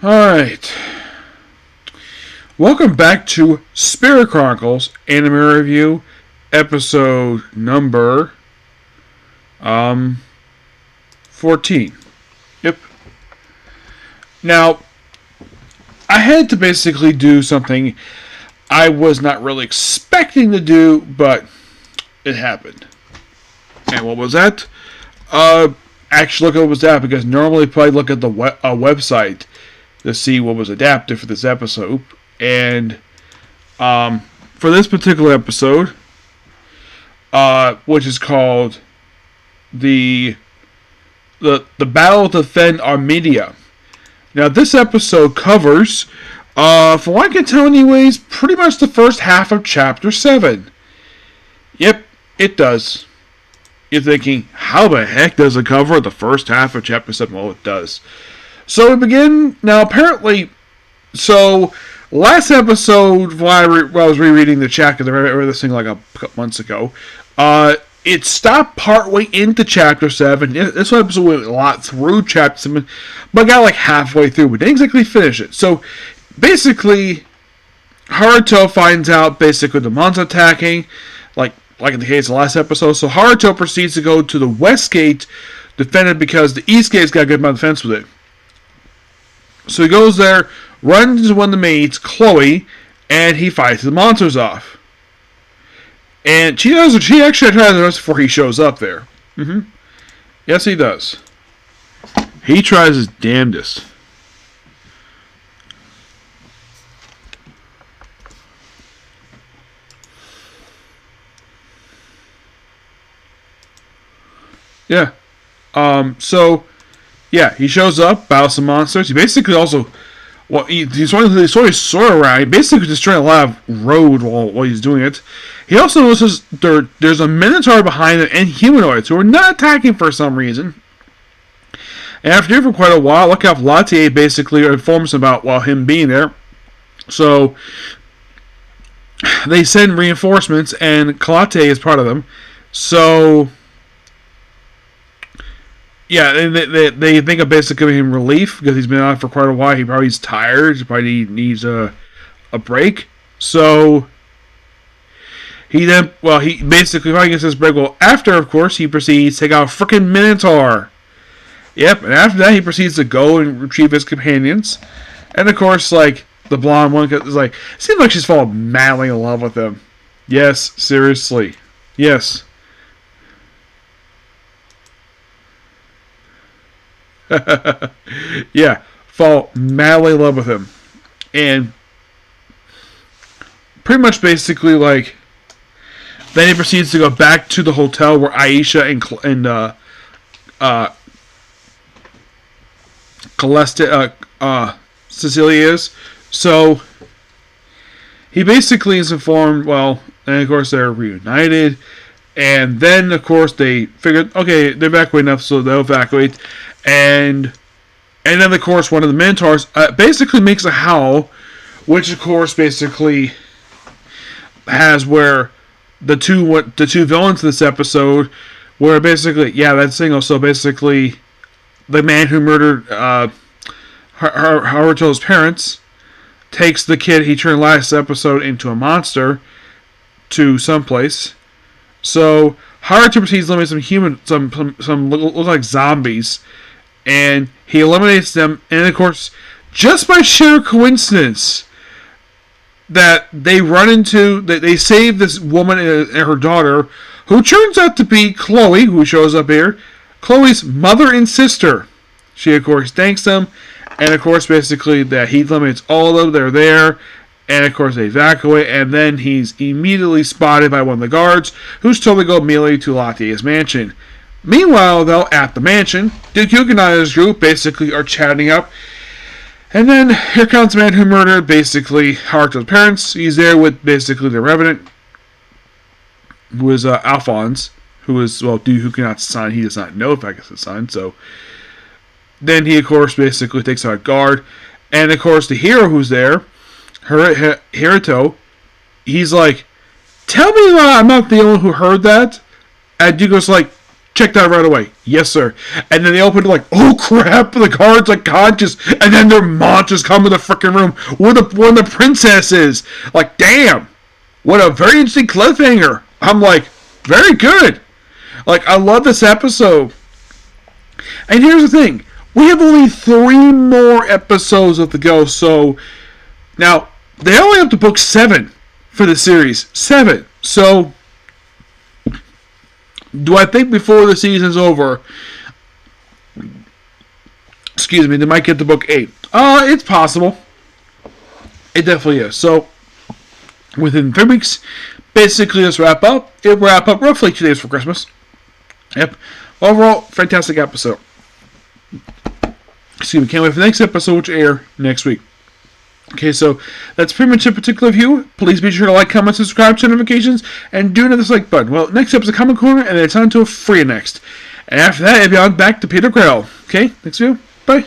Alright. Welcome back to Spirit Chronicles Anime Review, episode number 14. Yep. Now, I had to basically do something I was not really expecting to do, but it happened. And what was that? Actually look at what was that, because normally probably look at the website to see what was adapted for this episode. And for this particular episode, which is called the Battle to Defend Armenia. Now this episode covers, from what I can tell anyways, pretty much the first half of Chapter 7. Yep, it does. You're thinking, how the heck does it cover the first half of Chapter 7? Well, it does. So we begin, now apparently, last episode, while I was rereading the chapter, I read this thing like a couple months ago, it stopped partway into Chapter 7. This episode went a lot through Chapter 7, but got like halfway through, but didn't exactly finish it. So, basically, Haruto finds out, basically, the monster attacking, like in the case of the last episode. So, Haruto proceeds to go to the West Gate, defend it, because the East Gate's got a good amount of defense with it. So he goes there, runs into one of the maids, Chloe, and he fights the monsters off. And she actually tries the rest before he shows up there. Yes, he does. He tries his damnedest. Yeah. He shows up, battles some monsters. He basically also, he's sort of around. He basically destroying a lot of road while he's doing it. He also notices there's a Minotaur behind him and humanoids who are not attacking for some reason. And after doing it for quite a while, look how Latte basically informs him about him being there. So they send reinforcements, and Kalate is part of them. So yeah, they think of basically giving him relief because he's been on for quite a while. He probably's tired. He probably needs a break. So he basically probably gets this break. Well, after, of course, he proceeds to take out a freaking Minotaur. Yep, and after that, he proceeds to go and retrieve his companions. And of course, like, the blonde one is like, seems like she's fallen madly in love with him. Yes, seriously. Yes. Yeah, fall madly in love with him. And pretty much basically, like, then he proceeds to go back to the hotel where Aisha and Cecilia is. So he basically is informed, and of course they're reunited. And then, of course, they figured, okay, they're evacuated enough, so they'll evacuate. And then, of course, one of the Minotaurs basically makes a howl, which, of course, basically has where the two villains in this episode, where basically, that's single. So basically, the man who murdered Haruto's parents takes the kid he turned last episode into a monster to someplace. So Haruto proceeds to eliminate some look like zombies, and he eliminates them. And of course, just by sheer coincidence, that they save this woman and her daughter, who turns out to be Chloe, who shows up here, Chloe's mother and sister. She of course thanks them, and of course basically that he eliminates all of them. They're there. And of course they evacuate, and then he's immediately spotted by one of the guards, who's told to go immediately to Latte's mansion. Meanwhile, though, at the mansion, Duke and his group basically are chatting up. And then here comes the man who murdered basically Haruto's parents. He's there with basically the revenant, who is Alphonse, who is, Duke Hukanat's son. He does not know if I guess his son, so then he of course basically takes out a guard. And of course the hero who's there, Haruto, he's like, tell me I'm not the only one who heard that. And Dugo's like, Check that right away. Yes, sir. And then they open it like, oh crap, the guard's like conscious. And then their monsters come in the freaking room where the princess is. Like, damn. What a very interesting cliffhanger. I'm like, very good. Like, I love this episode. And here's the thing. We have only 3 more episodes left to go. So, now, they only have to book 7 for the series. 7. So, do I think before the season's over, excuse me, they might get to book 8? It's possible. It definitely is. So, within 3 weeks, basically let's wrap up. It'll wrap up roughly 2 days for Christmas. Yep. Overall, fantastic episode. Excuse me, can't wait for the next episode, which will air next week. Okay, so that's pretty much it particular view. Please be sure to like, comment, subscribe, turn notifications, and do another like button. Well, next episode, Comic Corner, and then it's on to a free next. And after that, it'll be on back to Peter Krell. Okay, next view. Bye.